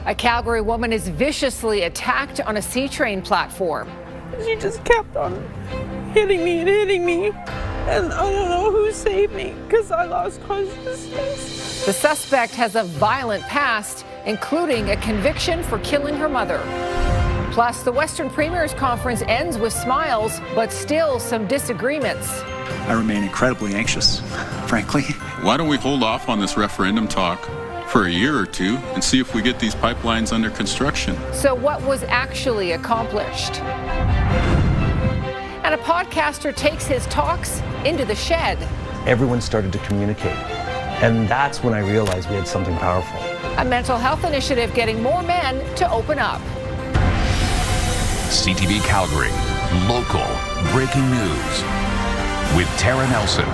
A Calgary woman is viciously attacked on a CTrain platform. She just kept on hitting me and hitting me. And I don't know who saved me because I lost consciousness. The suspect has a violent past, including a conviction for killing her mother. Plus, the Western Premier's Conference ends with smiles, but still some disagreements. I remain incredibly anxious, frankly. Why don't we hold off on this referendum talk for a year or two and see if we get these pipelines under construction? So what was actually accomplished? And a podcaster takes his talks into the shed. Everyone started to communicate, and that's when I realized we had something powerful. A mental health initiative getting more men to open up. CTV Calgary, local breaking news with Tara Nelson.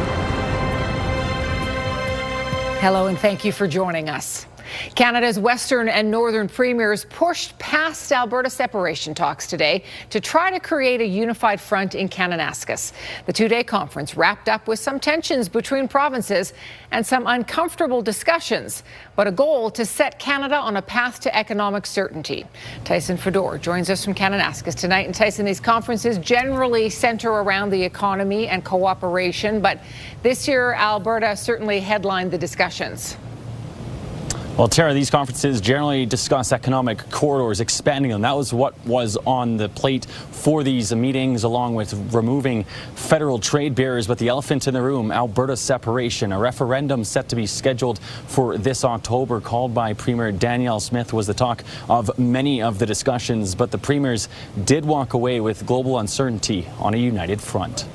Hello and thank you for joining us. Canada's Western and Northern premiers pushed past Alberta separation talks today to try to create a unified front in Kananaskis. The two-day conference wrapped up with some tensions between provinces and some uncomfortable discussions, but a goal to set Canada on a path to economic certainty. Tyson Fedor joins us from Kananaskis tonight. And Tyson, these conferences generally center around the economy and cooperation, but this year Alberta certainly headlined the discussions. Well, Tara, these conferences generally discuss economic corridors, expanding them. That was what was on the plate for these meetings, along with removing federal trade barriers. But the elephant in the room, Alberta separation, a referendum set to be scheduled for this October, called by Premier Danielle Smith, was the talk of many of the discussions. But the premiers did walk away with global uncertainty on a united front.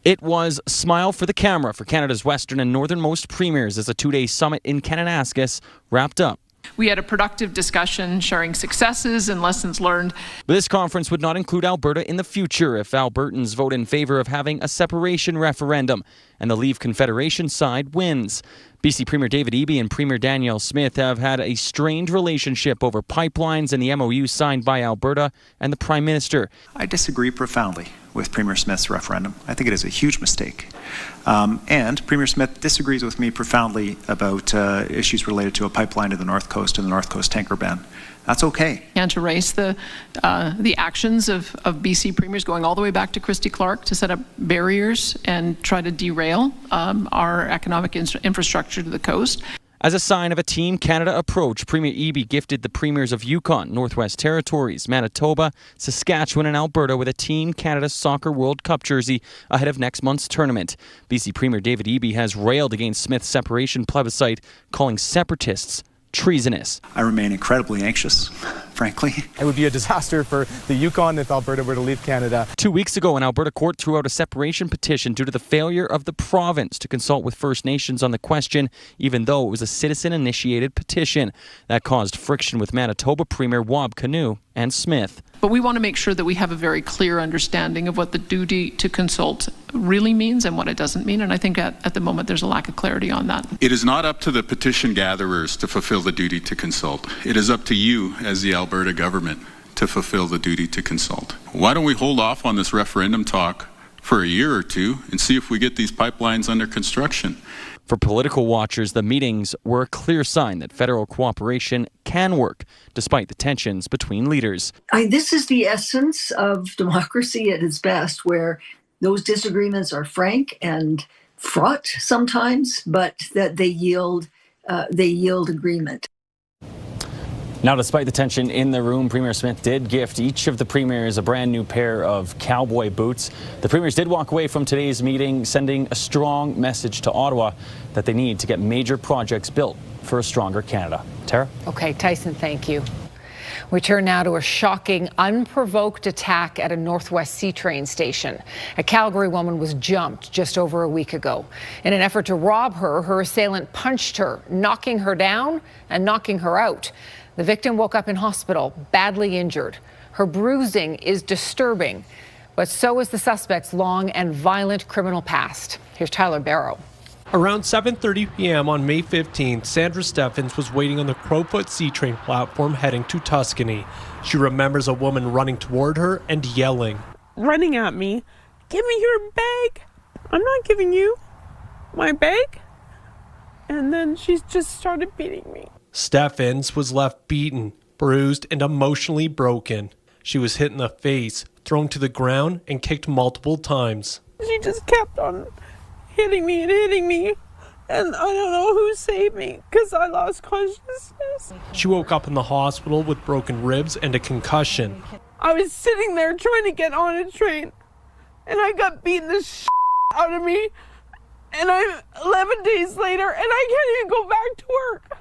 It was smile for the camera for Canada's western and northernmost premiers as a two-day summit in Kananaskis wrapped up. We had a productive discussion sharing successes and lessons learned. But this conference would not include Alberta in the future if Albertans vote in favor of having a separation referendum and the Leave Confederation side wins. BC Premier David Eby and Premier Danielle Smith have had a strained relationship over pipelines and the MOU signed by Alberta and the Prime Minister. I disagree profoundly with Premier Smith's referendum. I think it is a huge mistake. And Premier Smith disagrees with me profoundly about issues related to a pipeline to the North Coast and the North Coast tanker ban. That's okay. And to race the actions of BC premiers going all the way back to Christy Clark to set up barriers and try to derail our economic infrastructure to the coast. As a sign of a Team Canada approach, Premier Eby gifted the premiers of Yukon, Northwest Territories, Manitoba, Saskatchewan and Alberta with a Team Canada Soccer World Cup jersey ahead of next month's tournament. BC Premier David Eby has railed against Smith's separation plebiscite, calling separatists treasonous. I remain incredibly anxious, frankly. It would be a disaster for the Yukon if Alberta were to leave Canada. 2 weeks ago, an Alberta court threw out a separation petition due to the failure of the province to consult with First Nations on the question, even though it was a citizen-initiated petition. That caused friction with Manitoba Premier Wab Kinew and Smith. But we want to make sure that we have a very clear understanding of what the duty to consult really means and what it doesn't mean. And I think at the moment there's a lack of clarity on that. It is not up to the petition gatherers to fulfill the duty to consult. It is up to you as the Alberta government to fulfill the duty to consult. Why don't we hold off on this referendum talk for a year or two and see if we get these pipelines under construction? For political watchers, the meetings were a clear sign that federal cooperation can work, despite the tensions between leaders. This is the essence of democracy at its best, where those disagreements are frank and fraught sometimes, but that they yield agreement. Now, despite the tension in the room, Premier Smith did gift each of the premiers a brand new pair of cowboy boots. The premiers did walk away from today's meeting, sending a strong message to Ottawa that they need to get major projects built for a stronger Canada. Tara? Okay, Tyson, thank you. We turn now to a shocking, unprovoked attack at a Northwest CTrain station. A Calgary woman was jumped just over a week ago. In an effort to rob her, her assailant punched her, knocking her down and knocking her out. The victim woke up in hospital, badly injured. Her bruising is disturbing, but so is the suspect's long and violent criminal past. Here's Tyler Barrow. Around 7:30 p.m. on May 15th, Sandra Steffens was waiting on the Crowfoot CTrain platform heading to Tuscany. She remembers a woman running toward her and yelling, Running at me, "Give me your bag. I'm not giving you my bag." And then she just started beating me. Steffens was left beaten, bruised, and emotionally broken. She was hit in the face, thrown to the ground, and kicked multiple times. She just kept on hitting me and hitting me. And I don't know who saved me because I lost consciousness. She woke up in the hospital with broken ribs and a concussion. I was sitting there trying to get on a train, and I got beaten the shit out of me. And I'm 11 days later, and I can't even go back to work.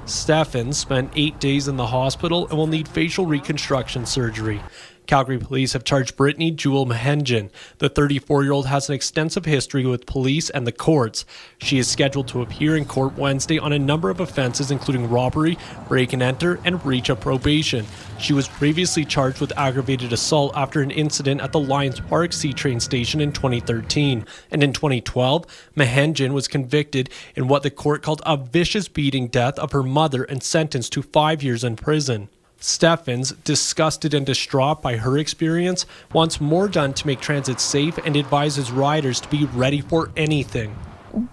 Steffens spent 8 days in the hospital and will need facial reconstruction surgery. Calgary police have charged Brittany Jewel Mahenjan. The 34-year-old has an extensive history with police and the courts. She is scheduled to appear in court Wednesday on a number of offenses, including robbery, break-and-enter, and breach of probation. She was previously charged with aggravated assault after an incident at the Lions Park CTrain station in 2013. And in 2012, Mahenjan was convicted in what the court called a vicious beating death of her mother and sentenced to 5 years in prison. Steffens, disgusted and distraught by her experience, wants more done to make transit safe and advises riders to be ready for anything.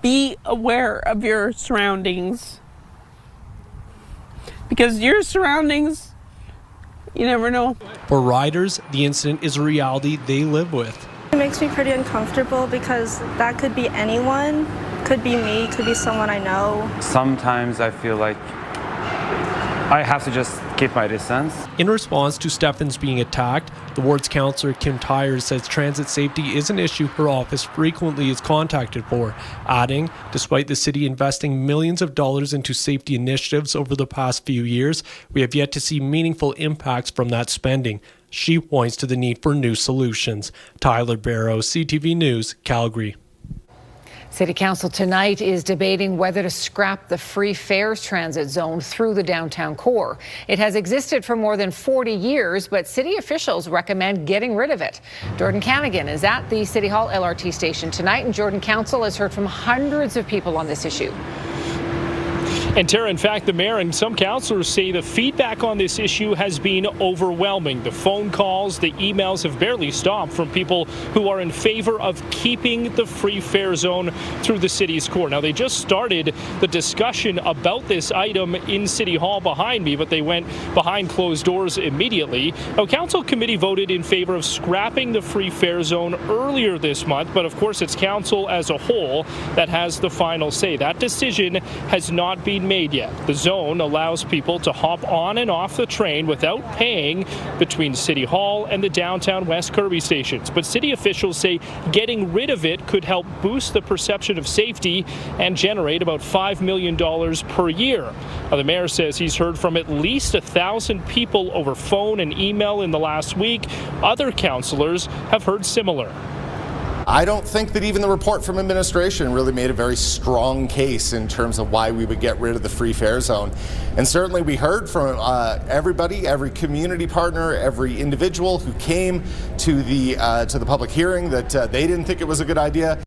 Be aware of your surroundings. Because your surroundings, you never know. For riders, the incident is a reality they live with. It makes me pretty uncomfortable because that could be anyone. Could be me, could be someone I know. Sometimes I feel like I have to just keep my distance. In response to Steffens being attacked, the ward's councillor Kim Tyers says transit safety is an issue her office frequently is contacted for, adding, despite the city investing millions of dollars into safety initiatives over the past few years, we have yet to see meaningful impacts from that spending. She points to the need for new solutions. Tyler Barrow, CTV News, Calgary. City Council tonight is debating whether to scrap the free fares transit zone through the downtown core. It has existed for more than 40 years, but city officials recommend getting rid of it. Jordan Canagan is at the City Hall LRT station tonight, and Jordan, Council has heard from hundreds of people on this issue. And Tara, in fact, the mayor and some councillors say the feedback on this issue has been overwhelming. The phone calls, the emails have barely stopped from people who are in favor of keeping the free fare zone through the city's core. Now, they just started the discussion about this item in City Hall behind me, but they went behind closed doors immediately. Now, council committee voted in favor of scrapping the free fare zone earlier this month, but of course it's council as a whole that has the final say. That decision has not been made yet. The zone allows people to hop on and off the train without paying between City Hall and the downtown West Kirby stations. But city officials say getting rid of it could help boost the perception of safety and generate about $5 million per year. Now, the mayor says he's heard from at least 1,000 people over phone and email in the last week. Other councillors have heard similar. I don't think that even the report from administration really made a very strong case in terms of why we would get rid of the free fare zone. And certainly we heard from everybody, every community partner, every individual who came to the public hearing that they didn't think it was a good idea.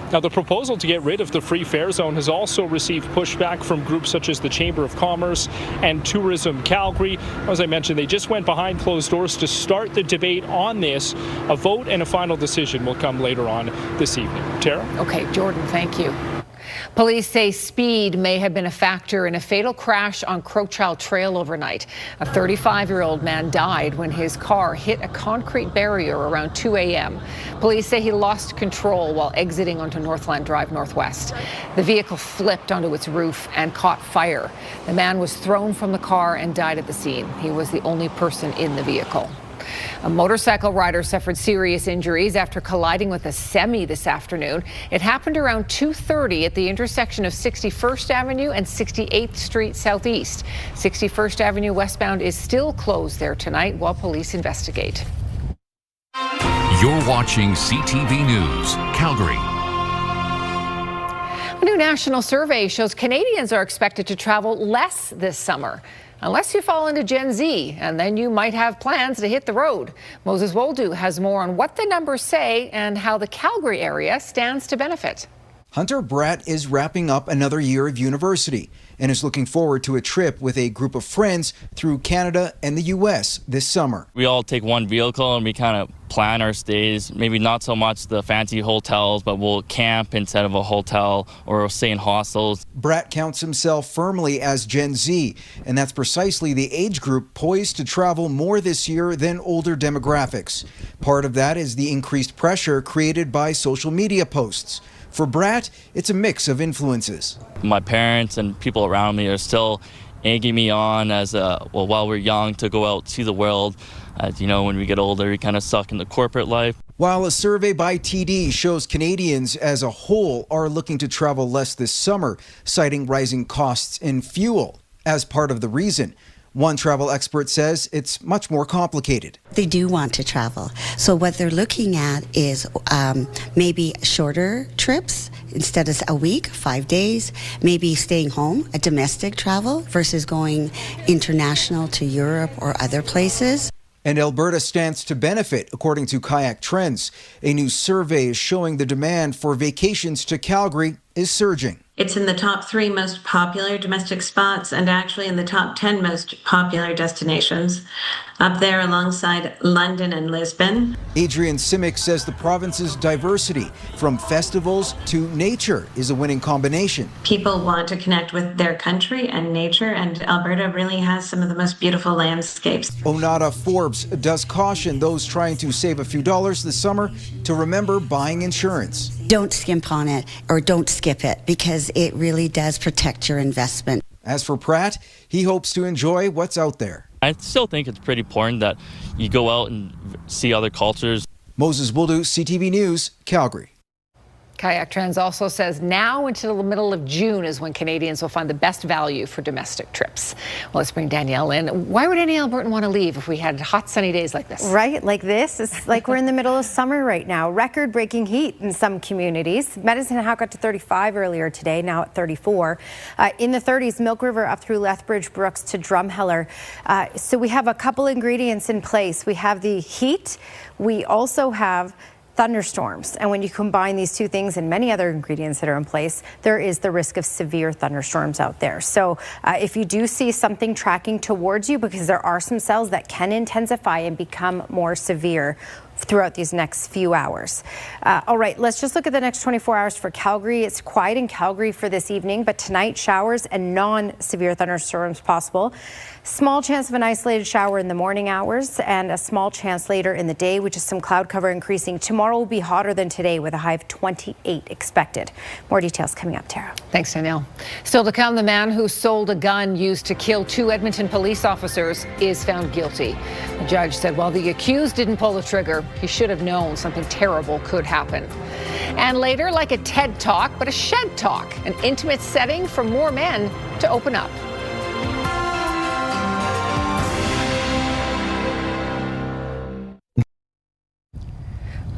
Now, the proposal to get rid of the free fare zone has also received pushback from groups such as the Chamber of Commerce and Tourism Calgary. As I mentioned, they just went behind closed doors to start the debate on this. A vote and a final decision will come later on this evening. Tara? Okay, Jordan, thank you. Police say speed may have been a factor in a fatal crash on Crowchild Trail overnight. A 35-year-old man died when his car hit a concrete barrier around 2 a.m. Police say he lost control while exiting onto Northland Drive Northwest. The vehicle flipped onto its roof and caught fire. The man was thrown from the car and died at the scene. He was the only person in the vehicle. A motorcycle rider suffered serious injuries after colliding with a semi this afternoon. It happened around 2:30 at the intersection of 61st Avenue and 68th Street Southeast. 61st Avenue westbound is still closed there tonight while police investigate. You're watching CTV News, Calgary. A new national survey shows Canadians are expected to travel less this summer. Unless you fall into Gen Z, and then you might have plans to hit the road. Moses Woldu has more on what the numbers say and how the Calgary area stands to benefit. Hunter Bratt is wrapping up another year of university and is looking forward to a trip with a group of friends through Canada and the U.S. this summer. We all take one vehicle and we kind of plan our stays, maybe not so much the fancy hotels, but we'll camp instead of a hotel or we'll stay in hostels. Bratt counts himself firmly as Gen Z, and that's precisely the age group poised to travel more this year than older demographics. Part of that is the increased pressure created by social media posts. For Bratt, it's a mix of influences. My parents and people around me are still egging me on while we're young to go out, see the world. As you know, when we get older, we kind of suck in the corporate life. While a survey by TD shows Canadians as a whole are looking to travel less this summer, citing rising costs in fuel as part of the reason. One travel expert says it's much more complicated. They do want to travel. So what they're looking at is maybe shorter trips instead of a week, 5 days, maybe staying home, a domestic travel versus going international to Europe or other places. And Alberta stands to benefit, according to Kayak Trends. A new survey is showing the demand for vacations to Calgary is surging. It's in the top 3 most popular domestic spots and actually in the top 10 most popular destinations, up there alongside London and Lisbon. Adrian Simic says the province's diversity, from festivals to nature, is a winning combination. People want to connect with their country and nature, and Alberta really has some of the most beautiful landscapes. Onada Forbes does caution those trying to save a few dollars this summer to remember buying insurance. Don't skimp on it or don't skip it, because it really does protect your investment. As for Pratt, he hopes to enjoy what's out there. I still think it's pretty important that you go out and see other cultures. Moses Wildu, CTV News, Calgary. Kayak Trends also says now until the middle of June is when Canadians will find the best value for domestic trips. Well, let's bring Danielle in. Why would any Albertan want to leave if we had hot, sunny days like this? Right, like this. It's like we're in the middle of summer right now. Record-breaking heat in some communities. Medicine Hat got to 35 earlier today, now at 34. In the 30s, Milk River up through Lethbridge, Brooks to Drumheller. So we have a couple ingredients in place. We have the heat. We also have thunderstorms. And when you combine these two things and many other ingredients that are in place, there is the risk of severe thunderstorms out there. So if you do see something tracking towards you, because there are some cells that can intensify and become more severe throughout these next few hours. All right, let's just look at the next 24 hours for Calgary. It's quiet in Calgary for this evening, but tonight showers and non-severe thunderstorms possible. Small chance of an isolated shower in the morning hours and a small chance later in the day, which is some cloud cover increasing. Tomorrow will be hotter than today with a high of 28 expected. More details coming up, Tara. Thanks, Danielle. Still to come, the man who sold a gun used to kill 2 Edmonton police officers is found guilty. The judge said while the accused didn't pull the trigger, he should have known something terrible could happen. And later, like a TED Talk, but a shed talk, an intimate setting for more men to open up.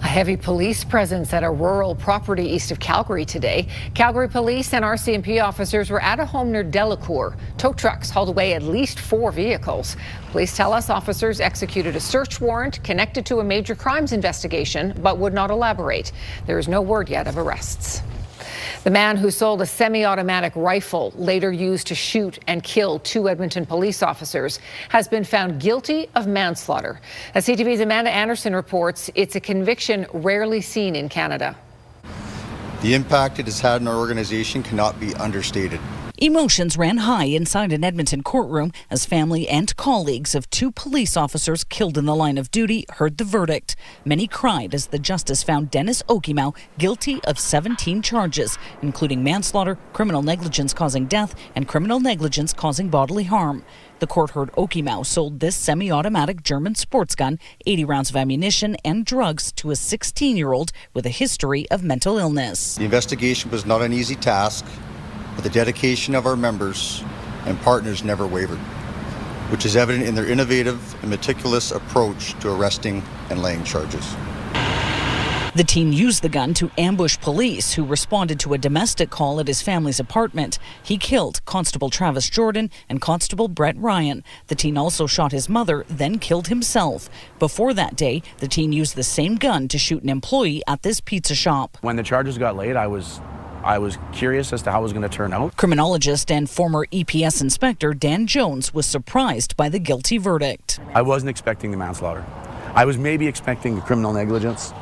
A heavy police presence at a rural property east of Calgary today. Calgary police and RCMP officers were at a home near Delacour. Tow trucks hauled away at least 4 vehicles. Police tell us officers executed a search warrant connected to a major crimes investigation, but would not elaborate. There is no word yet of arrests. The man who sold a semi-automatic rifle, later used to shoot and kill 2 Edmonton police officers, has been found guilty of manslaughter. As CTV's Amanda Anderson reports, it's a conviction rarely seen in Canada. The impact it has had on our organization cannot be understated. Emotions ran high inside an Edmonton courtroom as family and colleagues of 2 police officers killed in the line of duty heard the verdict. Many cried as the justice found Dennis Okimau guilty of 17 charges, including manslaughter, criminal negligence causing death, and criminal negligence causing bodily harm. The court heard Okimau sold this semi-automatic German sports gun, 80 rounds of ammunition, and drugs to a 16-year-old with a history of mental illness. The investigation was not an easy task, but the dedication of our members and partners never wavered, which is evident in their innovative and meticulous approach to arresting and laying charges. The teen used the gun to ambush police who responded to a domestic call at his family's apartment. He killed Constable Travis Jordan and Constable Brett Ryan. The teen also shot his mother, then killed himself. Before that day, the teen used the same gun to shoot an employee at this pizza shop. When the charges got laid, I was I was curious as to how it was going to turn out. Criminologist and former EPS inspector Dan Jones was surprised by the guilty verdict. I wasn't expecting the manslaughter. I was maybe expecting the criminal negligence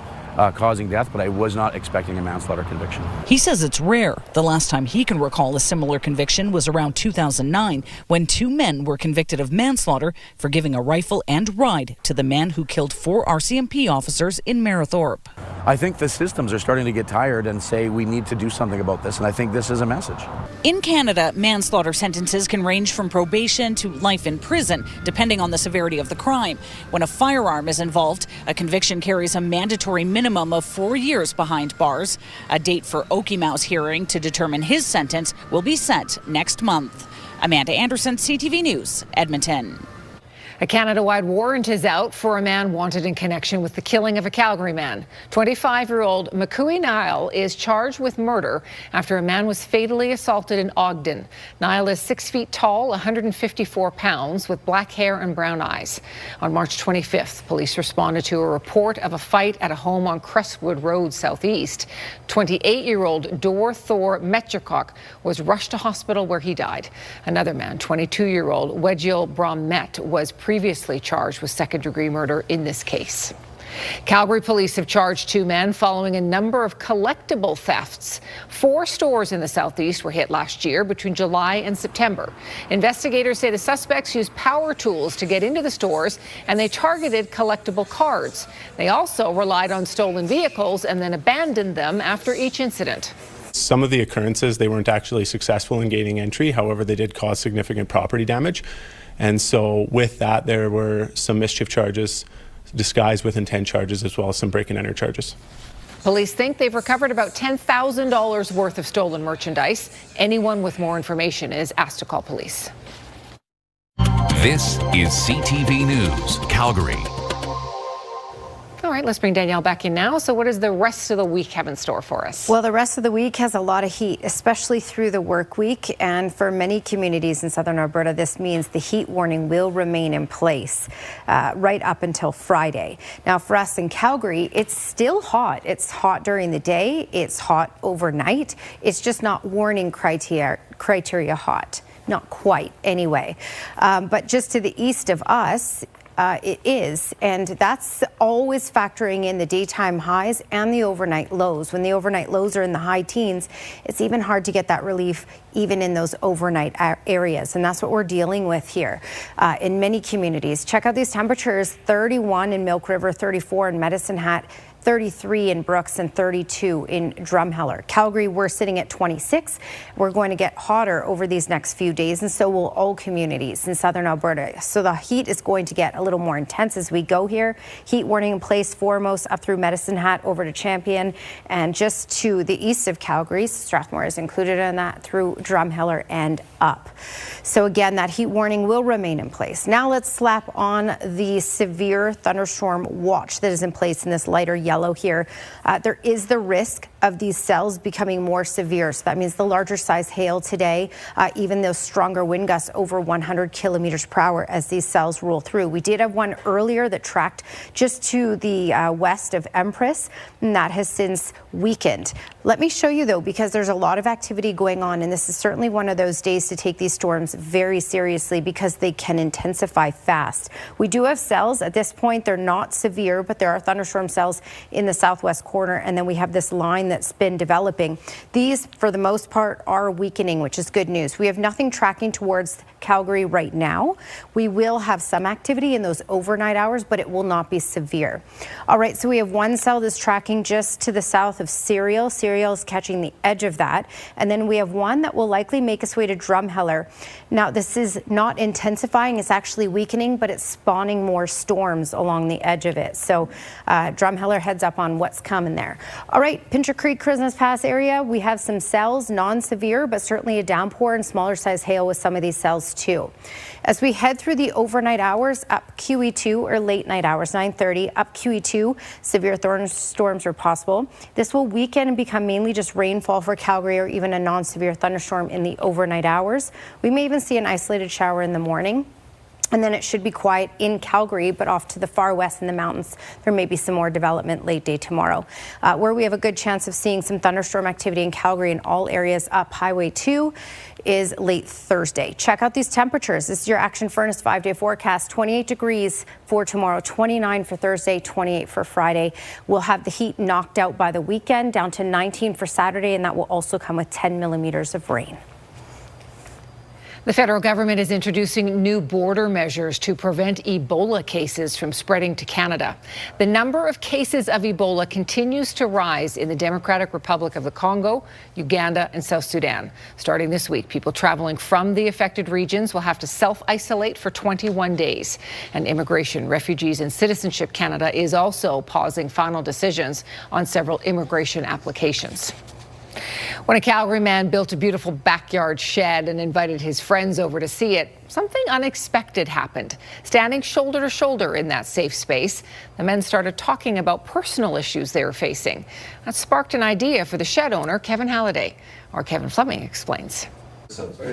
causing death, but I was not expecting a manslaughter conviction. He says it's rare. The last time he can recall a similar conviction was around 2009, when 2 men were convicted of manslaughter for giving a rifle and ride to the man who killed 4 RCMP officers in Marithorpe. I think the systems are starting to get tired and say we need to do something about this, and I think this is a message. In Canada, manslaughter sentences can range from probation to life in prison, depending on the severity of the crime. When a firearm is involved, a conviction carries a mandatory minimum of 4 years behind bars. A date for Okimau's hearing to determine his sentence will be set next month. Amanda Anderson, CTV News, Edmonton. A Canada-wide warrant is out for a man wanted in connection with the killing of a Calgary man. 25-year-old Makui Nile is charged with murder after a man was fatally assaulted in Ogden. Nile is 6 feet tall, 154 pounds, with black hair and brown eyes. On March 25th, police responded to a report of a fight at a home on Crestwood Road southeast. 28-year-old Dor Thor Metjakok was rushed to hospital where he died. Another man, 22-year-old Wedgil Bromet, was previously charged with second-degree murder in this case. Calgary police have charged 2 men following a number of collectible thefts. 4 stores in the southeast were hit last year between July and September. Investigators say the suspects used power tools to get into the stores, and they targeted collectible cards. They also relied on stolen vehicles and then abandoned them after each incident. Some of the occurrences, they weren't actually successful in gaining entry. However, they did cause significant property damage. And so with that, there were some mischief charges disguised with intent charges, as well as some break and enter charges. Police think they've recovered about $10,000 worth of stolen merchandise. Anyone with more information is asked to call police. This is CTV News, Calgary. All right, let's bring Danielle back in now. So what does the rest of the week have in store for us? Well, the rest of the week has a lot of heat, especially through the work week. And for many communities in southern Alberta, this means the heat warning will remain in place right up until Friday. Now, for us in Calgary, it's still hot. It's hot during the day. It's hot overnight. It's just not warning criteria hot. Not quite, anyway. But just to the east of us, it is, and that's always factoring in the daytime highs and the overnight lows. When the overnight lows are in the high teens, it's even hard to get that relief even in those overnight areas, and that's what we're dealing with here in many communities. Check out these temperatures: 31 in Milk River, 34 in Medicine Hat, 33 in Brooks, and 32 in Drumheller. Calgary, we're sitting at 26. We're going to get hotter over these next few days, and so will all communities in southern Alberta. So the heat is going to get a little more intense as we go here. Heat warning in place foremost up through Medicine Hat over to Champion, and just to the east of Calgary. Strathmore is included in that through Drumheller and up. So again, that heat warning will remain in place. Now let's slap on the severe thunderstorm watch that is in place in this lighter yellow here. There is the risk of these cells becoming more severe. So that means the larger size hail today, even those stronger wind gusts over 100 kilometers per hour as these cells roll through. We did have one earlier that tracked just to the west of Empress, and that has since weakened. Let me show you though, because there's a lot of activity going on, and this is certainly one of those days to take these storms very seriously because they can intensify fast. We do have cells at this point. They're not severe, but there are thunderstorm cells in the southwest corner, and then we have this line that's been developing. These, for the most part, are weakening, which is good news. We have nothing tracking towards Calgary right now. We will have some activity in those overnight hours, but it will not be severe. All right, so we have one cell that's tracking just to the south of Serial. Serial is catching the edge of that. And then we have one that will likely make its way to Drumheller. Now, this is not intensifying, it's actually weakening, but it's spawning more storms along the edge of it. So Drumheller heads up on what's coming there. All right, Pincher Creek, Christmas Pass area, we have some cells, non-severe, but certainly a downpour and smaller size hail with some of these cells too. As we head through the overnight hours, up QE2 or late night hours, 9:30, up QE2, severe thunderstorms are possible. This will weaken and become mainly just rainfall for Calgary or even a non-severe thunderstorm in the overnight hours. We may even see an isolated shower in the morning. And then it should be quiet in Calgary, but off to the far west in the mountains, there may be some more development late day tomorrow. Where we have a good chance of seeing some thunderstorm activity in Calgary in all areas up Highway 2 is late Thursday. Check out these temperatures. This is your Action Furnace 5-day forecast. 28 degrees for tomorrow, 29 for Thursday, 28 for Friday. We'll have the heat knocked out by the weekend, down to 19 for Saturday, and that will also come with 10 millimeters of rain. The federal government is introducing new border measures to prevent Ebola cases from spreading to Canada. The number of cases of Ebola continues to rise in the Democratic Republic of the Congo, Uganda, and South Sudan. Starting this week, people traveling from the affected regions will have to self-isolate for 21 days. And Immigration, Refugees, and Citizenship Canada is also pausing final decisions on several immigration applications. When a Calgary man built a beautiful backyard shed and invited his friends over to see it, something unexpected happened. Standing shoulder to shoulder in that safe space, the men started talking about personal issues they were facing. That sparked an idea for the shed owner, Kevin Halliday. Our Kevin Fleming explains.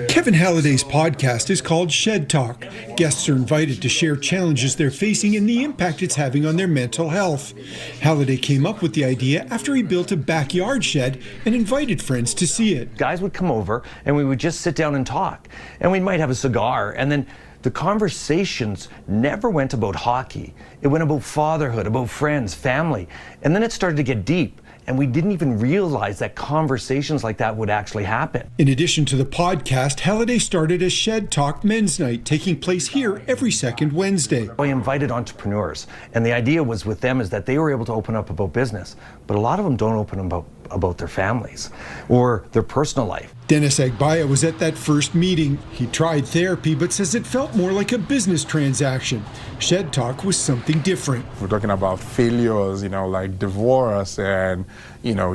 Kevin Halliday's podcast is called Shed Talk. Guests are invited to share challenges they're facing and the impact it's having on their mental health. Halliday came up with the idea after he built a backyard shed and invited friends to see it. Guys would come over and we would just sit down and talk. And we might have a cigar, and then the conversations never went about hockey. It went about fatherhood, about friends, family. And then it started to get deep. And we didn't even realize that conversations like that would actually happen. In addition to the podcast, Halliday started a Shed Talk Men's Night, taking place here every second Wednesday. I invited entrepreneurs, and the idea was with them is that they were able to open up about business, but a lot of them don't open about their families or their personal life. Dennis Agbaya was at that first meeting. He tried therapy, but says it felt more like a business transaction. Shed Talk was something different. We're talking about failures, like divorce and,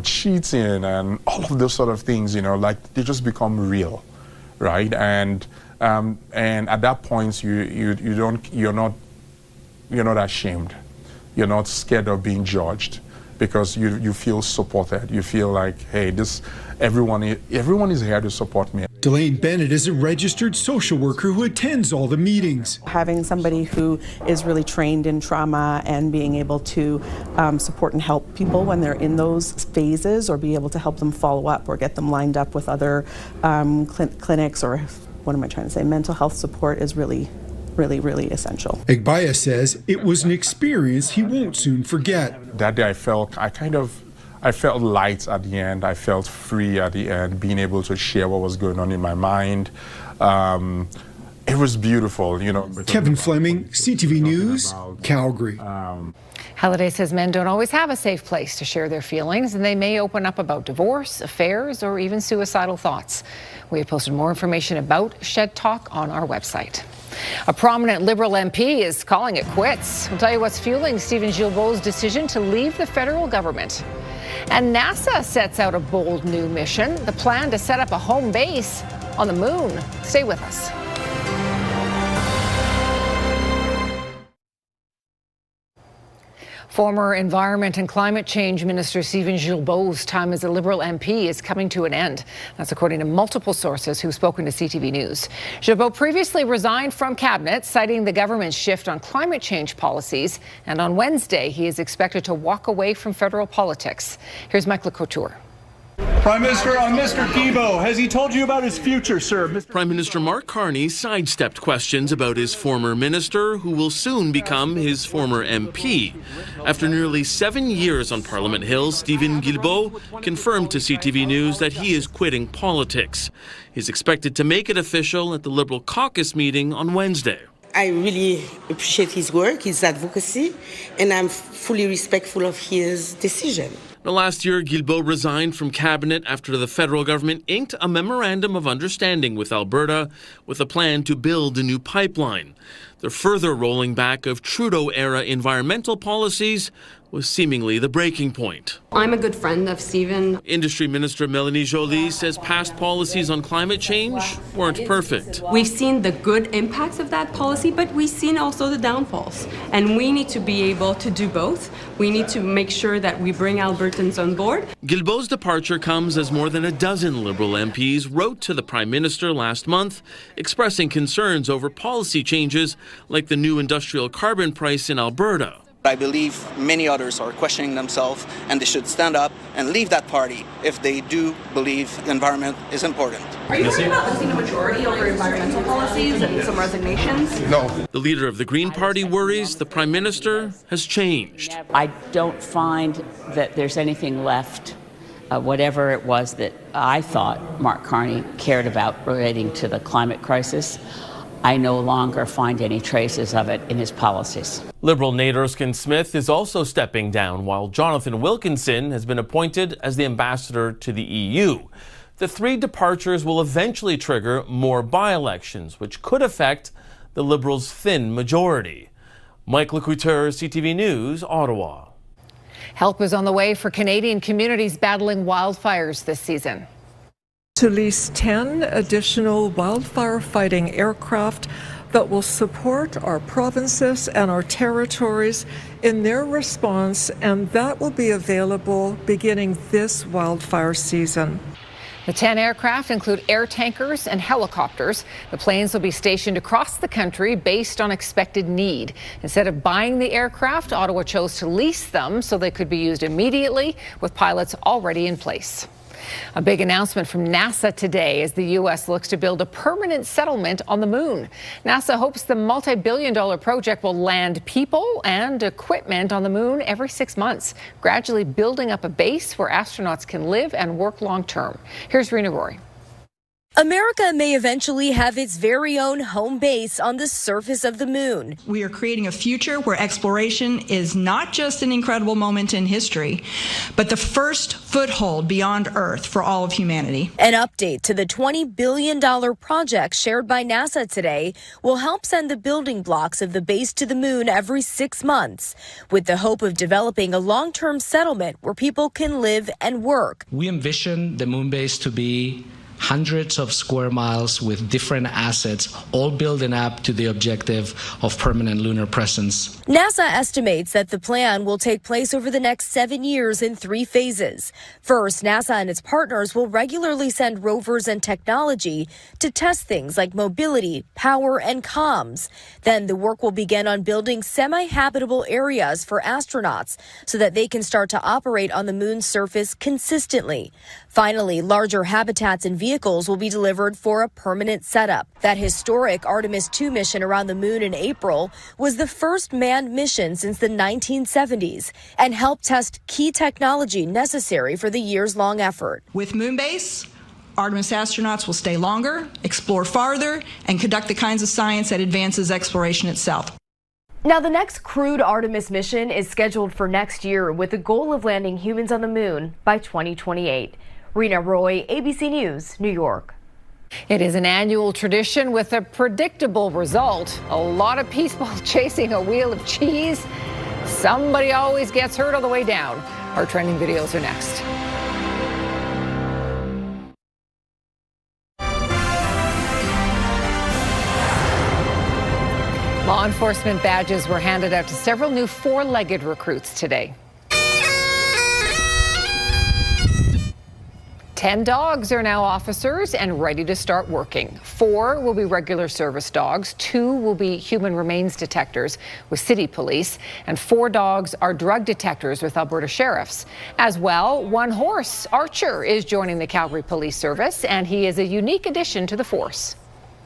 cheating and all of those sort of things, like they just become real, right? And at that point, you're not ashamed. You're not scared of being judged, because you feel supported. You feel like, hey, everyone is here to support me. Delane Bennett is a registered social worker who attends all the meetings. Having somebody who is really trained in trauma and being able to support and help people when they're in those phases, or be able to help them follow up or get them lined up with other clinics, or mental health support is really essential. Agbaya says it was an experience he won't soon forget. That day I felt light at the end. I felt free at the end, being able to share what was going on in my mind. It was beautiful, Kevin Fleming, CTV News, Calgary. Halliday says men don't always have a safe place to share their feelings, and they may open up about divorce, affairs, or even suicidal thoughts. We have posted more information about Shed Talk on our website. A prominent Liberal MP is calling it quits. We'll tell you what's fueling Stephen Guilbeault's decision to leave the federal government. And NASA sets out a bold new mission, the plan to set up a home base on the moon. Stay with us. Former Environment and Climate Change Minister Stephen Guilbeault's time as a Liberal MP is coming to an end. That's according to multiple sources who've spoken to CTV News. Guilbeault previously resigned from cabinet, citing the government's shift on climate change policies. And on Wednesday, he is expected to walk away from federal politics. Here's Michael Couture. Prime Minister, Mr. Guilbeault, has he told you about his future, sir? Prime Minister Mark Carney sidestepped questions about his former minister, who will soon become his former MP. After nearly 7 years on Parliament Hill, Stephen Guilbeault confirmed to CTV News that he is quitting politics. He's expected to make it official at the Liberal caucus meeting on Wednesday. I really appreciate his work, his advocacy, and I'm fully respectful of his decision. Now, last year, Guilbeault resigned from cabinet after the federal government inked a memorandum of understanding with Alberta with a plan to build a new pipeline. The further rolling back of Trudeau-era environmental policies was seemingly the breaking point. I'm a good friend of Stephen. Industry Minister Melanie Joly says past policies on climate change weren't perfect. We've seen the good impacts of that policy, but we've seen also the downfalls. And we need to be able to do both. We need to make sure that we bring Albertans on board. Guilbeault's departure comes as more than a dozen Liberal MPs wrote to the Prime Minister last month expressing concerns over policy changes like the new industrial carbon price in Alberta. I believe many others are questioning themselves, and they should stand up and leave that party if they do believe the environment is important. Are you worried about losing a majority over environmental policies and some resignations? No. The leader of the Green Party worries the Prime Minister has changed. I don't find that there's anything left, whatever it was that I thought Mark Carney cared about relating to the climate crisis. I no longer find any traces of it in his policies. Liberal Nate Erskine-Smith is also stepping down, while Jonathan Wilkinson has been appointed as the ambassador to the EU. The three departures will eventually trigger more by-elections, which could affect the Liberals' thin majority. Mike Lecouteur, CTV News, Ottawa. Help is on the way for Canadian communities battling wildfires this season. To lease 10 additional wildfire-fighting aircraft that will support our provinces and our territories in their response, and that will be available beginning this wildfire season. The 10 aircraft include air tankers and helicopters. The planes will be stationed across the country based on expected need. Instead of buying the aircraft, Ottawa chose to lease them so they could be used immediately with pilots already in place. A big announcement from NASA today as the U.S. looks to build a permanent settlement on the moon. NASA hopes the multi-billion-dollar project will land people and equipment on the moon every 6 months, gradually building up a base where astronauts can live and work long-term. Here's Rena Roy. America may eventually have its very own home base on the surface of the moon. We are creating a future where exploration is not just an incredible moment in history, but the first foothold beyond Earth for all of humanity. An update to the $20 billion project shared by NASA today will help send the building blocks of the base to the moon every 6 months, with the hope of developing a long-term settlement where people can live and work. We envision the moon base to be hundreds of square miles with different assets, all building up to the objective of permanent lunar presence. NASA estimates that the plan will take place over the next 7 years in 3 phases. First, NASA and its partners will regularly send rovers and technology to test things like mobility, power, and comms. Then the work will begin on building semi-habitable areas for astronauts so that they can start to operate on the moon's surface consistently. Finally, larger habitats and vehicles will be delivered for a permanent setup. That historic Artemis 2 mission around the moon in April was the first manned mission since the 1970s and helped test key technology necessary for the years-long effort. With Moonbase, Artemis astronauts will stay longer, explore farther, and conduct the kinds of science that advances exploration itself. Now, the next crewed Artemis mission is scheduled for next year with the goal of landing humans on the moon by 2028. Rena Roy, ABC News, New York. It is an annual tradition with a predictable result. A lot of people chasing a wheel of cheese. Somebody always gets hurt on the way down. Our trending videos are next. Law enforcement badges were handed out to several new four-legged recruits today. 10 dogs are now officers and ready to start working. 4 will be regular service dogs, 2 will be human remains detectors with city police, and 4 dogs are drug detectors with Alberta sheriffs. As well, 1 horse, Archer, is joining the Calgary Police Service, and he is a unique addition to the force.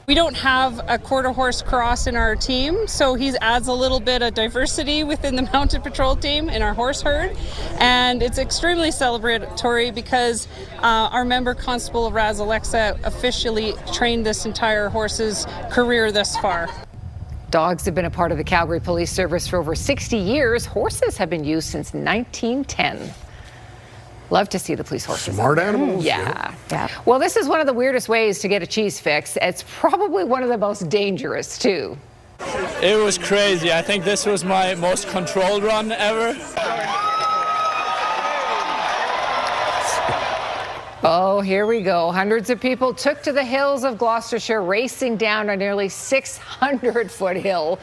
We don't have a quarter horse cross in our team, so he adds a little bit of diversity within the mounted patrol team in our horse herd. And it's extremely celebratory because our member constable Raz Alexa officially trained this entire horse's career thus far. Dogs have been a part of the Calgary Police Service for over 60 years. Horses have been used since 1910. Love to see the police horses. Smart animals. Yeah. Well, this is one of the weirdest ways to get a cheese fix. It's probably one of the most dangerous, too. It was crazy. I think this was my most controlled run ever. Oh, here we go. Hundreds of people took to the hills of Gloucestershire, racing down a nearly 600-foot hill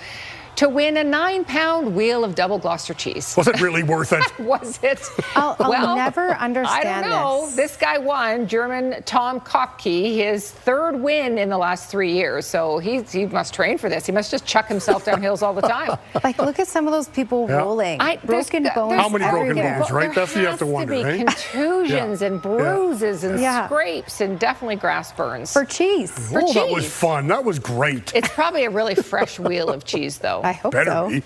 to win a 9-pound wheel of double Gloucester cheese. Was it really worth it? Was it? I'll never understand I don't know. This guy won, German Tom Kopke, his third win in the last 3 years. So he must train for this. He must just chuck himself down hills all the time. Like, look at some of those people rolling. Broken bones. How many broken everywhere. bones, right? That's what you have to wonder, There has to be contusions and bruises and scrapes and definitely grass burns. For cheese. For Oh, cheese. that was fun. That was great. It's probably a really fresh wheel of cheese, though. I hope Better so. be.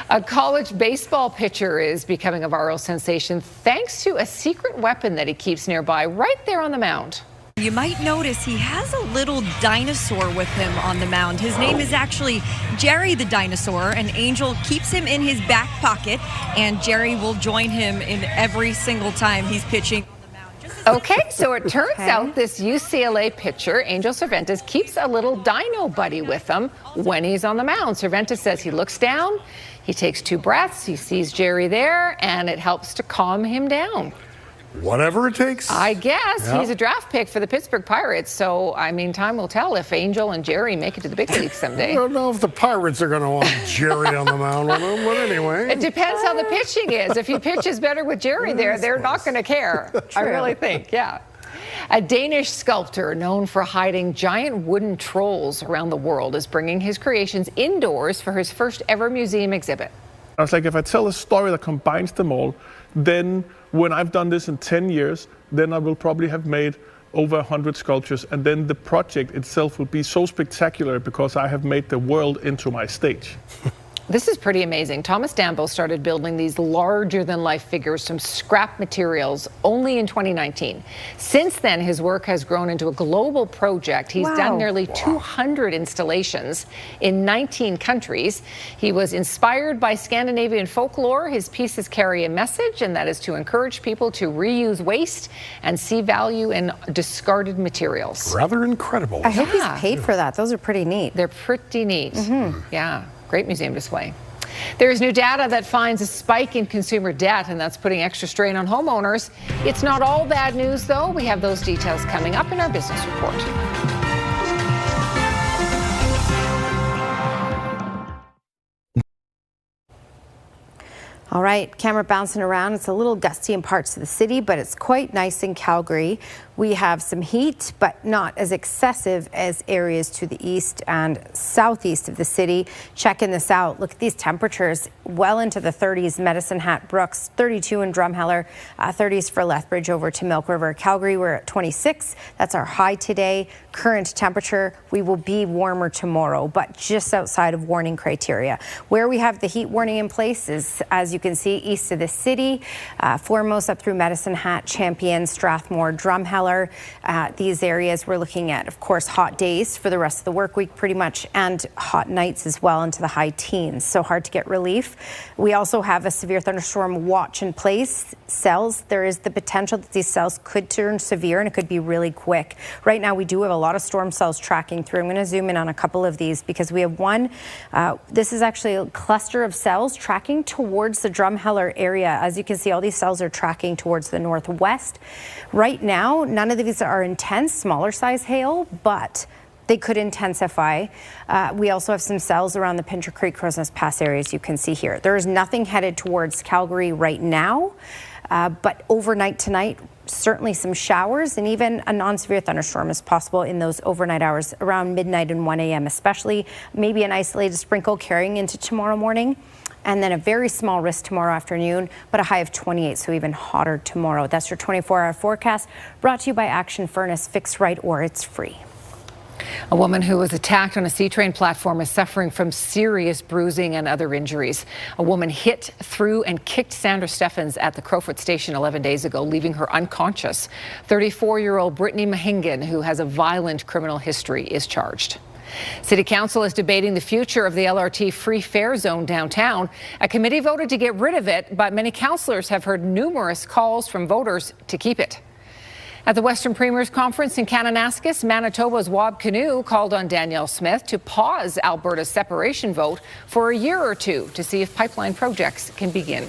A college baseball pitcher is becoming a viral sensation thanks to a secret weapon that he keeps nearby right there on the mound. You might notice he has a little dinosaur with him on the mound. His name is actually Jerry the dinosaur, and Angel keeps him in his back pocket, and Jerry will join him in every single time he's pitching. Okay, so it turns out this UCLA pitcher, Angel Cervantes, keeps a little dino buddy with him when he's on the mound. Cervantes says he looks down, he takes 2 breaths, he sees Jerry there, and it helps to calm him down. Whatever it takes. I guess. He's a draft pick for the Pittsburgh Pirates, so, I mean, time will tell if Angel and Jerry make it to the big leagues someday. I don't know if the Pirates are going to want Jerry on the mound with him, but anyway. It depends how the pitching is. If he pitches better with Jerry there, they're not going to care. I really think, yeah. A Danish sculptor known for hiding giant wooden trolls around the world is bringing his creations indoors for his first ever museum exhibit. I was like, if I tell a story that combines them all, then when I've done this in 10 years, then I will probably have made over 100 sculptures, and then the project itself will be so spectacular because I have made the world into my stage. This is pretty amazing. Thomas Dambo started building these larger-than-life figures from scrap materials only in 2019. Since then, his work has grown into a global project. He's done nearly 200 installations in 19 countries. He was inspired by Scandinavian folklore. His pieces carry a message, and that is to encourage people to reuse waste and see value in discarded materials. Rather incredible. I hope he's paid for that. Those are pretty neat. They're pretty neat. Yeah. Great museum display. There's new data that finds a spike in consumer debt, and that's putting extra strain on homeowners. It's not all bad news, though. We have those details coming up in our business report. All right, camera bouncing around. It's a little gusty in parts of the city, but it's quite nice in Calgary. We have some heat, but not as excessive as areas to the east and southeast of the city. Checking this out. Look at these temperatures well into the 30s. Medicine Hat, Brooks, 32 in Drumheller, 30s for Lethbridge over to Milk River. Calgary, we're at 26. That's our high today. Current temperature, we will be warmer tomorrow, but just outside of warning criteria. Where we have the heat warning in place is, as you can see, east of the city, foremost up through Medicine Hat, Champion, Strathmore, Drumheller. These areas we're looking at, of course, hot days for the rest of the work week pretty much, and hot nights as well into the high teens. So hard to get relief. We also have a severe thunderstorm watch in place. Cells, there is the potential that these cells could turn severe, and it could be really quick. Right now we do have a lot of storm cells tracking through. I'm going to zoom in on a couple of these because we have one. This is actually a cluster of cells tracking towards the Drumheller area. As you can see, all these cells are tracking towards the northwest. Right now, none of these are intense, smaller size hail, but they could intensify. We also have some cells around the Pincher Creek, Crowsnest Pass areas you can see here. There is nothing headed towards Calgary right now, but overnight tonight, certainly some showers and even a non-severe thunderstorm is possible in those overnight hours around midnight and 1 a.m. especially. Maybe an isolated sprinkle carrying into tomorrow morning. And then a very small risk tomorrow afternoon, but a high of 28, so even hotter tomorrow. That's your 24-hour forecast, brought to you by Action Furnace. Fix right or it's free. A woman who was attacked on a CTrain platform is suffering from serious bruising and other injuries. A woman hit, threw and kicked Sandra Steffens at the Crowfoot station 11 days ago, leaving her unconscious. 34-year-old Brittany Mahingan, who has a violent criminal history, is charged. City Council is debating the future of the LRT free fare zone downtown. A committee voted to get rid of it, but many councillors have heard numerous calls from voters to keep it. At the Western Premiers Conference in Kananaskis, Manitoba's Wab Kinew called on Danielle Smith to pause Alberta's separation vote for a year or two to see if pipeline projects can begin.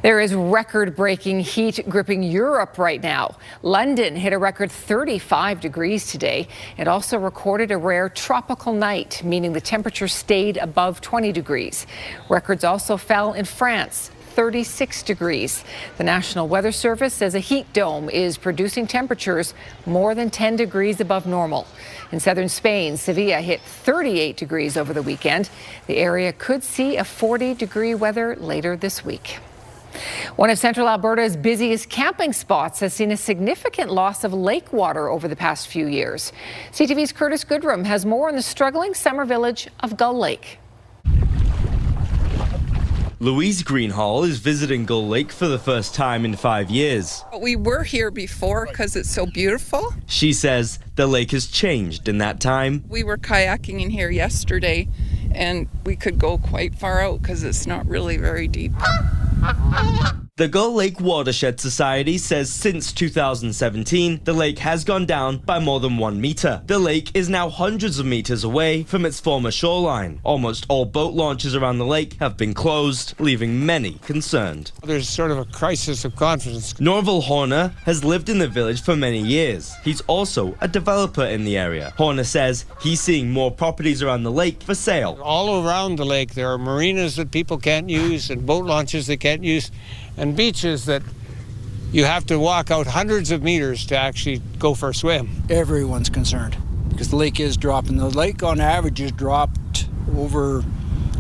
There is record-breaking heat gripping Europe right now. London hit a record 35 degrees today. It also recorded a rare tropical night, meaning the temperature stayed above 20 degrees. Records also fell in France. 36 degrees. The National Weather Service says a heat dome is producing temperatures more than 10 degrees above normal. In southern Spain, Sevilla hit 38 degrees over the weekend. The area could see a 40-degree weather later this week. One of Central Alberta's busiest camping spots has seen a significant loss of lake water over the past few years. CTV's Curtis Goodrum has more on the struggling summer village of Gull Lake. Louise Greenhall is visiting Gull Lake for the first time in 5 years. We were here before because it's so beautiful. She says the lake has changed in that time. We were kayaking in here yesterday and we could go quite far out because it's not really very deep. The Gull Lake Watershed Society says since 2017, the lake has gone down by more than 1 meter. The lake is now hundreds of meters away from its former shoreline. Almost all boat launches around the lake have been closed, leaving many concerned. There's sort of a crisis of confidence. Norval Horner has lived in the village for many years. He's also a developer in the area. Horner says he's seeing more properties around the lake for sale. All around the lake, there are marinas that people can't use and boat launches they can't use, and beaches that you have to walk out hundreds of meters to actually go for a swim. Everyone's concerned because the lake is dropping. The lake on average has dropped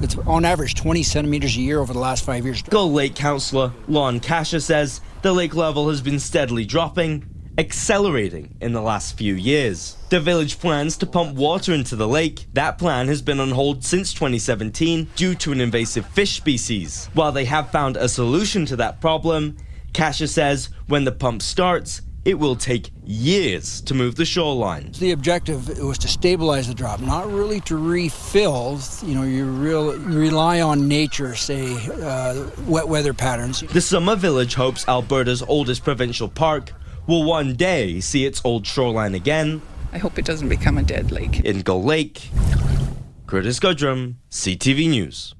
it's on average 20 centimeters a year over the last 5 years. Gull Lake councillor Lon Kasha says the lake level has been steadily dropping, accelerating in the last few years. The village plans to pump water into the lake. That plan has been on hold since 2017 due to an invasive fish species. While they have found a solution to that problem, Kasha says when the pump starts, it will take years to move the shoreline. The objective was to stabilize the drop, not really to refill. You rely on nature, say, wet weather patterns. The summer village hopes Alberta's oldest provincial park will one day see its old shoreline again. I hope it doesn't become a dead lake. In Gull Lake, Curtis Goodrum, CTV News.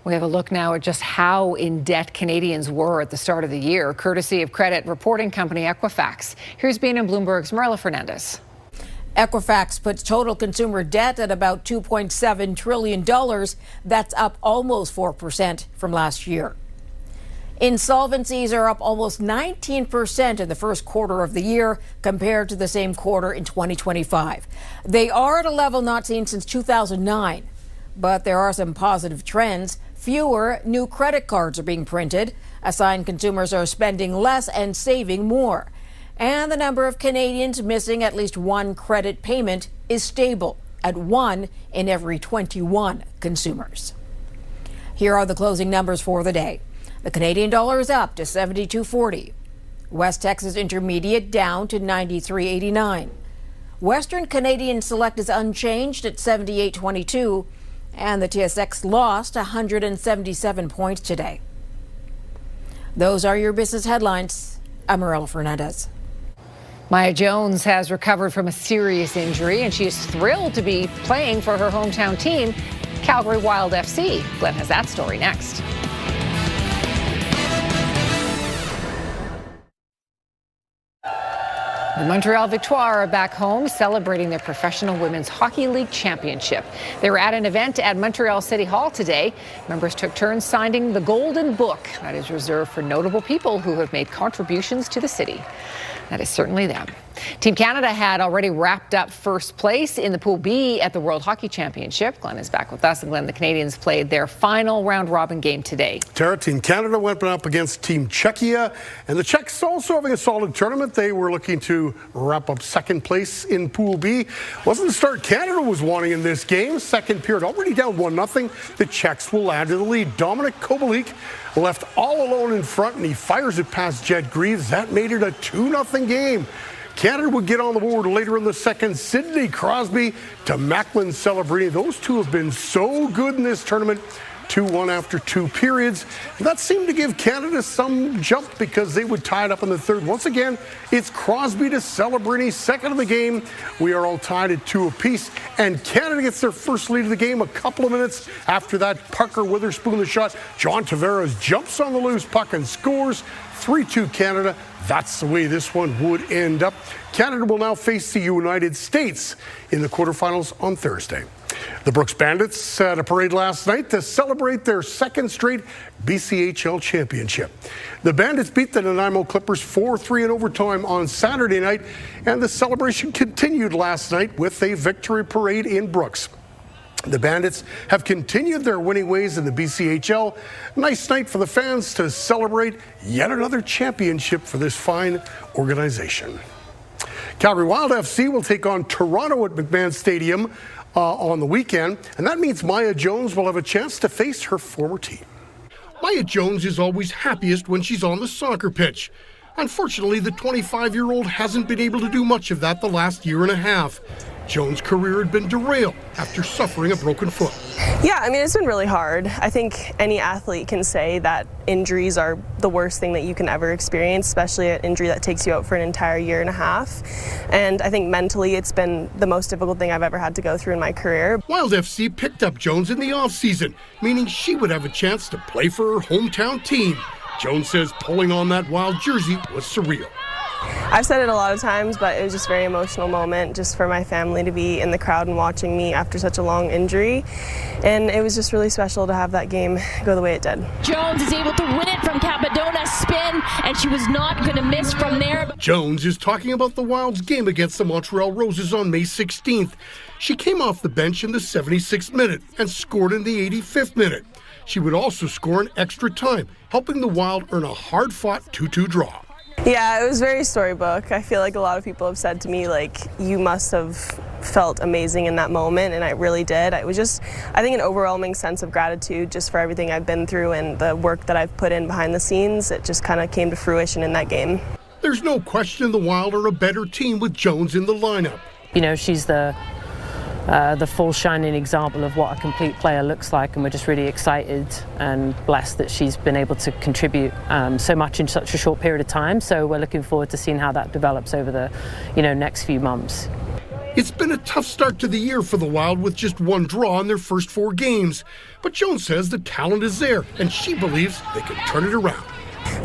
We have a look now at just how in debt Canadians were at the start of the year, courtesy of credit reporting company Equifax. Here's BNN Bloomberg's Marilla Fernandez. Equifax puts total consumer debt at about $2.7 trillion. That's up almost 4% from last year. Insolvencies are up almost 19% in the first quarter of the year compared to the same quarter in 2025. They are at a level not seen since 2009, but there are some positive trends. Fewer new credit cards are being printed, a sign consumers are spending less and saving more. And the number of Canadians missing at least one credit payment is stable at 1 in every 21 consumers. Here are the closing numbers for the day. The Canadian dollar is up to 72.40. West Texas Intermediate down to 93.89. Western Canadian Select is unchanged at 78.22. And the TSX lost 177 points today. Those are your business headlines. I'm Marilla Fernandez. Maya Jones has recovered from a serious injury, and she is thrilled to be playing for her hometown team, Calgary Wild FC. Glenn has that story next. The Montreal Victoire are back home celebrating their professional women's hockey league championship. They were at an event at Montreal City Hall today. Members took turns signing the Golden Book that is reserved for notable people who have made contributions to the city. That is certainly them. Team Canada had already wrapped up first place in the Pool B at the World Hockey Championship. Glenn is back with us. And Glenn, the Canadians played their final round-robin game today. Tara, Team Canada went up against Team Czechia. And the Czechs also having a solid tournament. They were looking to wrap up second place in Pool B. Wasn't the start Canada was wanting in this game. Second period, already down 1-0. The Czechs will add to the lead. Dominik Kubalik left all alone in front, and he fires it past Jed Greaves. That made it a 2-0 game. Canada would get on the board later in the second. Sidney Crosby to Macklin Celebrini. Those two have been so good in this tournament. 2-1 after 2 periods. And that seemed to give Canada some jump because they would tie it up in the third. Once again, it's Crosby to Celebrini, second of the game. We are all tied at 2 apiece, and Canada gets their first lead of the game a couple of minutes after that. Parker Witherspoon the shot. John Tavares jumps on the loose puck and scores. 3-2 Canada. That's the way this one would end up. Canada will now face the United States in the quarterfinals on Thursday. The Brooks Bandits had a parade last night to celebrate their second straight BCHL championship. The Bandits beat the Nanaimo Clippers 4-3 in overtime on Saturday night, and the celebration continued last night with a victory parade in Brooks. The Bandits have continued their winning ways in the BCHL. Nice night for the fans to celebrate yet another championship for this fine organization. Calgary Wild FC will take on Toronto at McMahon Stadium on the weekend, and that means Maya Jones will have a chance to face her former team. Maya Jones is always happiest when she's on the soccer pitch. Unfortunately, the 25-year-old hasn't been able to do much of that the last year and a half. Jones' career had been derailed after suffering a broken foot. Yeah, I mean, it's been really hard. I think any athlete can say that injuries are the worst thing that you can ever experience, especially an injury that takes you out for an entire year and a half. And I think mentally it's been the most difficult thing I've ever had to go through in my career. Wild FC picked up Jones in the offseason, meaning she would have a chance to play for her hometown team. Jones says pulling on that Wild jersey was surreal. I've said it a lot of times, but it was just a very emotional moment just for my family to be in the crowd and watching me after such a long injury. And it was just really special to have that game go the way it did. Jones is able to win it from Capadona, spin, and she was not going to miss from there. Jones is talking about the Wild's game against the Montreal Roses on May 16th. She came off the bench in the 76th minute and scored in the 85th minute. She would also score in extra time, helping the Wild earn a hard-fought 2-2 draw. Yeah, it was very storybook. I feel like a lot of people have said to me, like, you must have felt amazing in that moment, and I really did. It was just, I think, an overwhelming sense of gratitude just for everything I've been through and the work that I've put in behind the scenes. It just kind of came to fruition in that game. There's no question the Wild are a better team with Jones in the lineup. You know, she's the full shining example of what a complete player looks like, and we're just really excited and blessed that she's been able to contribute so much in such a short period of time. So we're looking forward to seeing how that develops over the next few months. It's been a tough start to the year for the Wild with just one draw in their first 4 games. But Jones says the talent is there, and she believes they can turn it around.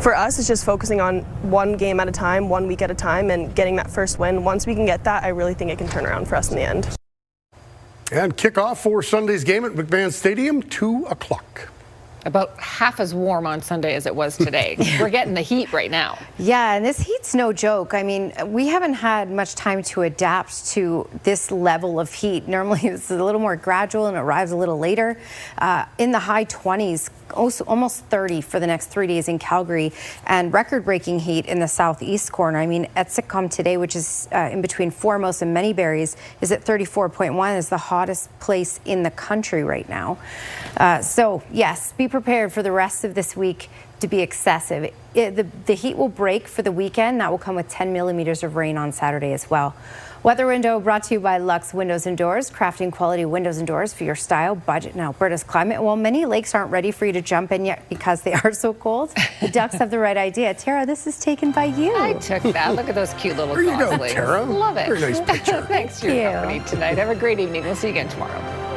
For us, it's just focusing on one game at a time, 1 week at a time, and getting that first win. Once we can get that, I really think it can turn around for us in the end. And kickoff for Sunday's game at McMahon Stadium, 2 o'clock. About half as warm on Sunday as it was today. We're getting the heat right now. Yeah, and this heat's no joke. I mean, we haven't had much time to adapt to this level of heat. Normally, it's a little more gradual and it arrives a little later. In the high 20s, almost 30 for the next 3 days in Calgary, and record-breaking heat in the southeast corner. I mean, Etsicom today, which is in between Foremost and Manyberries, is at 34.1, is the hottest place in the country right now. So yes, be prepared for the rest of this week to be excessive. The heat will break for the weekend. That will come with 10 millimeters of rain on Saturday as well. Weather window brought to you by Lux Windows and Doors, crafting quality windows and doors for your style, budget, and Alberta's climate. Well, many lakes aren't ready for you to jump in yet because they are so cold. The Ducks have the right idea. Tara, this is taken by you. I took that. Look at those cute little There you go, goslings. Tara. Love it. Very nice picture. Thanks for your company tonight. Have a great evening. We'll see you again tomorrow.